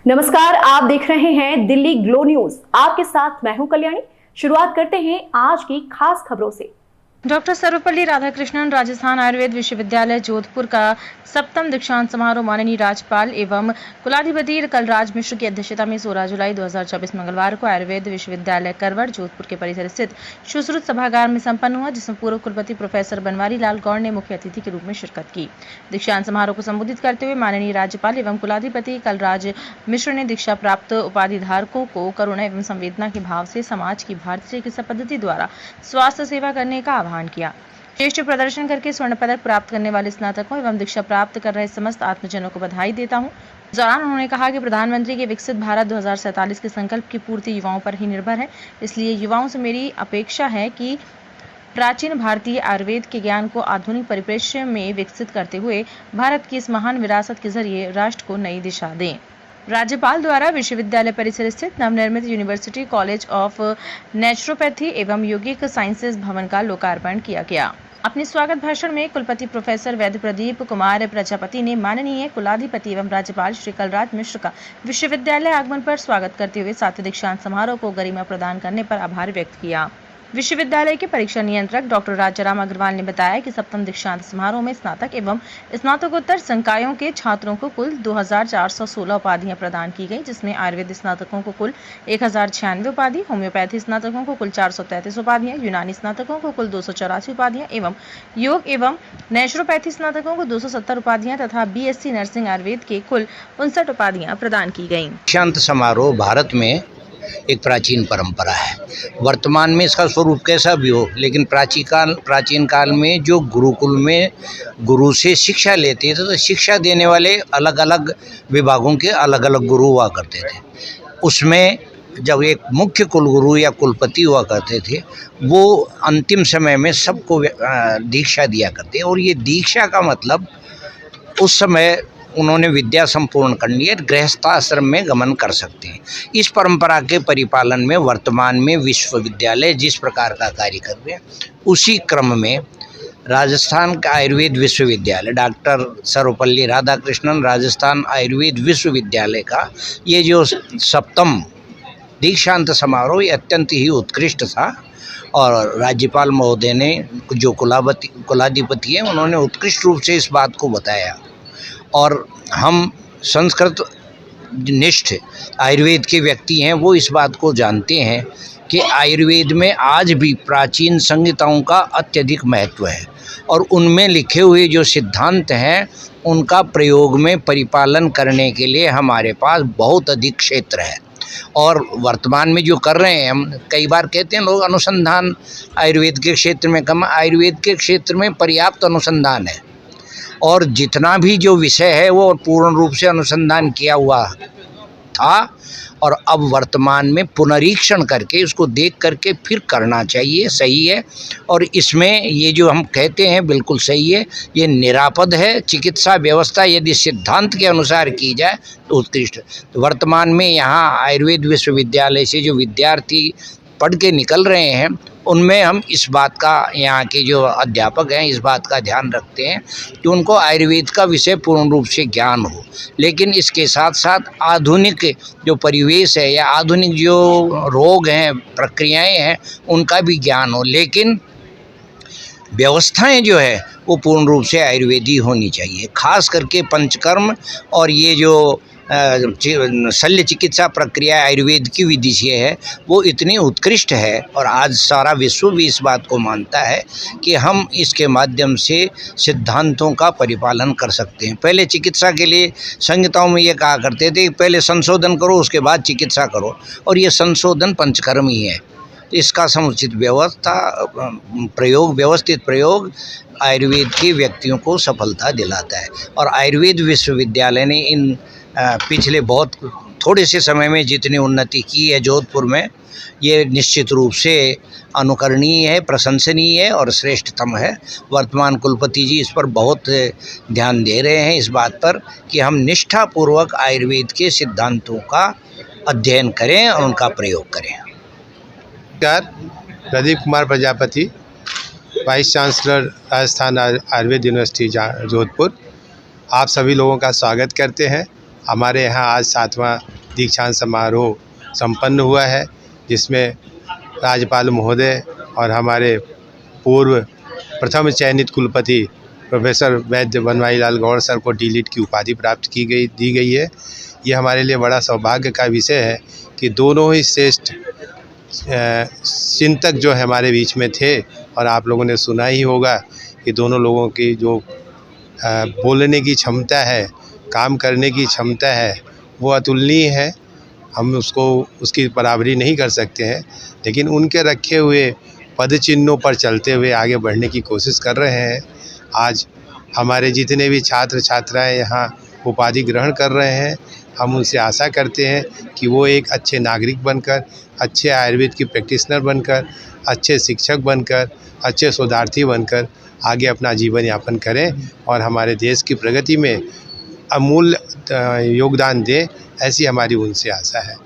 नमस्कार, आप देख रहे हैं दिल्ली ग्लो न्यूज। आपके साथ मैं हूं कल्याणी। शुरुआत करते हैं आज की खास खबरों से। डॉक्टर सर्वपल्ली राधाकृष्णन राजस्थान आयुर्वेद विश्वविद्यालय जोधपुर का 7वां दीक्षांत समारोह माननीय राज्यपाल एवं कुलाधिपति कलराज मिश्र की अध्यक्षता में 16 जुलाई 2024 मंगलवार को आयुर्वेद विश्वविद्यालय करवड़ जोधपुर के परिसर स्थित सुश्रुत सभागार में संपन्न हुआ, जिसमें पूर्व कुलपति प्रोफेसर बनवारी लाल गौड़ ने मुख्य अतिथि के रूप में शिरकत की। दीक्षांत समारोह को संबोधित करते हुए माननीय राज्यपाल एवं कुलाधिपति कलराज मिश्र ने दीक्षा प्राप्त उपाधिधारकों को करुणा एवं संवेदना के भाव से समाज की भारतीय चिकित्सा पद्धति द्वारा स्वास्थ्य सेवा करने का आह्वान किया। श्रेष्ठ प्रदर्शन करके स्वर्ण पदक प्राप्त करने वाले स्नातकों एवं दीक्षा प्राप्त कर रहे समस्त आत्मजनों को बधाई देता हूं। इस दौरान उन्होंने कहा कि प्रधानमंत्री के विकसित भारत 2047 के संकल्प की पूर्ति युवाओं पर ही निर्भर है, इसलिए युवाओं से मेरी अपेक्षा है कि प्राचीन भारतीय आयुर्वेद के ज्ञान को आधुनिक परिप्रेक्ष्य में विकसित करते हुए भारत की इस महान विरासत के जरिए राष्ट्र को नई दिशा दें। राज्यपाल द्वारा विश्वविद्यालय परिसर स्थित नवनिर्मित यूनिवर्सिटी कॉलेज ऑफ नेचुरोपैथी एवं यौगिक साइंसेज भवन का लोकार्पण किया गया। अपने स्वागत भाषण में कुलपति प्रोफेसर वैद्य प्रदीप कुमार प्रजापति ने माननीय कुलाधिपति एवं राज्यपाल श्री कलराज मिश्र का विश्वविद्यालय आगमन पर स्वागत करते हुए 7वें दीक्षांत समारोह को गरिमा प्रदान करने पर आभार व्यक्त किया। विश्वविद्यालय के परीक्षा नियंत्रक डॉक्टर राजाराम अग्रवाल ने बताया कि 7वें दीक्षांत समारोह में स्नातक एवं स्नातकोत्तर संकायों के छात्रों को कुल 2416 उपाधियां प्रदान की गई, जिसमें आयुर्वेद स्नातकों को कुल 1096 उपाधि, होम्योपैथी स्नातकों को कुल 433 उपाधियां, यूनानी स्नातकों को कुल 284 उपाधियां एवं योग एवं नेचुरोपैथी स्नातकों को 270 उपाधियां तथा बीएससी नर्सिंग आयुर्वेद के कुल 59 उपाधियां प्रदान की गयी। दीक्षांत समारोह भारत में एक प्राचीन परंपरा है। वर्तमान में इसका स्वरूप कैसा भी हो, लेकिन प्राचीन काल में जो गुरुकुल में गुरु से शिक्षा लेते थे, तो शिक्षा देने वाले अलग अलग विभागों के अलग अलग गुरु हुआ करते थे। उसमें जब एक मुख्य कुलगुरु या कुलपति हुआ करते थे, वो अंतिम समय में सबको दीक्षा दिया करते। और ये दीक्षा का मतलब उस समय उन्होंने विद्या संपूर्ण कर ली है, गृहस्थाश्रम में गमन कर सकते हैं। इस परंपरा के परिपालन में वर्तमान में विश्वविद्यालय जिस प्रकार का कार्य कर रहे हैं, उसी क्रम में राजस्थान का आयुर्वेद विश्वविद्यालय डॉक्टर सर्वपल्ली राधाकृष्णन राजस्थान आयुर्वेद विश्वविद्यालय का ये जो 7वां दीक्षांत समारोह ये अत्यंत ही उत्कृष्ट था। और राज्यपाल महोदय ने जो कुलाधिपति हैं, उन्होंने उत्कृष्ट रूप से इस बात को बताया। और हम संस्कृत निष्ठ आयुर्वेद के व्यक्ति हैं, वो इस बात को जानते हैं कि आयुर्वेद में आज भी प्राचीन संहिताओं का अत्यधिक महत्व है और उनमें लिखे हुए जो सिद्धांत हैं, उनका प्रयोग में परिपालन करने के लिए हमारे पास बहुत अधिक क्षेत्र है। और वर्तमान में जो कर रहे हैं, हम कई बार कहते हैं लोग अनुसंधान आयुर्वेद के क्षेत्र में कम, आयुर्वेद के क्षेत्र में पर्याप्त अनुसंधान है। और जितना भी जो विषय है वो पूर्ण रूप से अनुसंधान किया हुआ था, और अब वर्तमान में पुनरीक्षण करके उसको देख करके फिर करना चाहिए, सही है। और इसमें ये जो हम कहते हैं बिल्कुल सही है, ये निरापद है। चिकित्सा व्यवस्था यदि सिद्धांत के अनुसार की जाए तो उत्कृष्ट। तो वर्तमान में यहाँ आयुर्वेद विश्वविद्यालय से जो विद्यार्थी पढ़ के निकल रहे हैं, उनमें हम इस बात का, यहाँ के जो अध्यापक हैं, इस बात का ध्यान रखते हैं कि उनको आयुर्वेद का विषय पूर्ण रूप से ज्ञान हो, लेकिन इसके साथ साथ आधुनिक जो परिवेश है या आधुनिक जो रोग हैं, प्रक्रियाएं हैं, उनका भी ज्ञान हो। लेकिन व्यवस्थाएं जो है वो पूर्ण रूप से आयुर्वेदी होनी चाहिए। खास करके पंचकर्म और ये जो शल्य चिकित्सा प्रक्रिया आयुर्वेद की विधि से है, वो इतनी उत्कृष्ट है। और आज सारा विश्व भी इस बात को मानता है कि हम इसके माध्यम से सिद्धांतों का परिपालन कर सकते हैं। पहले चिकित्सा के लिए संहिताओं में ये कहा करते थे, पहले संशोधन करो उसके बाद चिकित्सा करो, और ये संशोधन पंचकर्म ही है। इसका समुचित व्यवस्थित प्रयोग आयुर्वेद के व्यक्तियों को सफलता दिलाता है। और आयुर्वेद विश्वविद्यालय ने इन पिछले बहुत थोड़े से समय में जितनी उन्नति की है जोधपुर में, ये निश्चित रूप से अनुकरणीय है, प्रशंसनीय है और श्रेष्ठतम है। वर्तमान कुलपति जी इस पर बहुत ध्यान दे रहे हैं, इस बात पर कि हम निष्ठापूर्वक आयुर्वेद के सिद्धांतों का अध्ययन करें और उनका प्रयोग करें। Pradeep Kumar Prajapati, vice chancellor Rajasthan Ayurveda university Jodhpur, आप सभी लोगों का स्वागत करते हैं हमारे यहाँ आज 7वां दीक्षांत समारोह संपन्न हुआ है, जिसमें राज्यपाल महोदय और हमारे पूर्व प्रथम चयनित कुलपति प्रोफेसर वैद्य बनवारी लाल गौड़ सर को डी.लिट की उपाधि प्राप्त दी गई है। ये हमारे लिए बड़ा सौभाग्य का विषय है कि दोनों ही श्रेष्ठ चिंतक जो हमारे बीच में थे, और आप लोगों ने सुना ही होगा कि दोनों लोगों की जो बोलने की क्षमता है, काम करने की क्षमता है, वो अतुलनीय है। हम उसकी बराबरी नहीं कर सकते हैं, लेकिन उनके रखे हुए पद चिन्हों पर चलते हुए आगे बढ़ने की कोशिश कर रहे हैं। आज हमारे जितने भी छात्र छात्राएं यहाँ उपाधि ग्रहण कर रहे हैं, हम उनसे आशा करते हैं कि वो एक अच्छे नागरिक बनकर, अच्छे आयुर्वेद की प्रैक्टिशनर बनकर, अच्छे शिक्षक बनकर, अच्छे शोधार्थी बनकर आगे अपना जीवन यापन करें और हमारे देश की प्रगति में अमूल्य योगदान दें, ऐसी हमारी उनसे आशा है।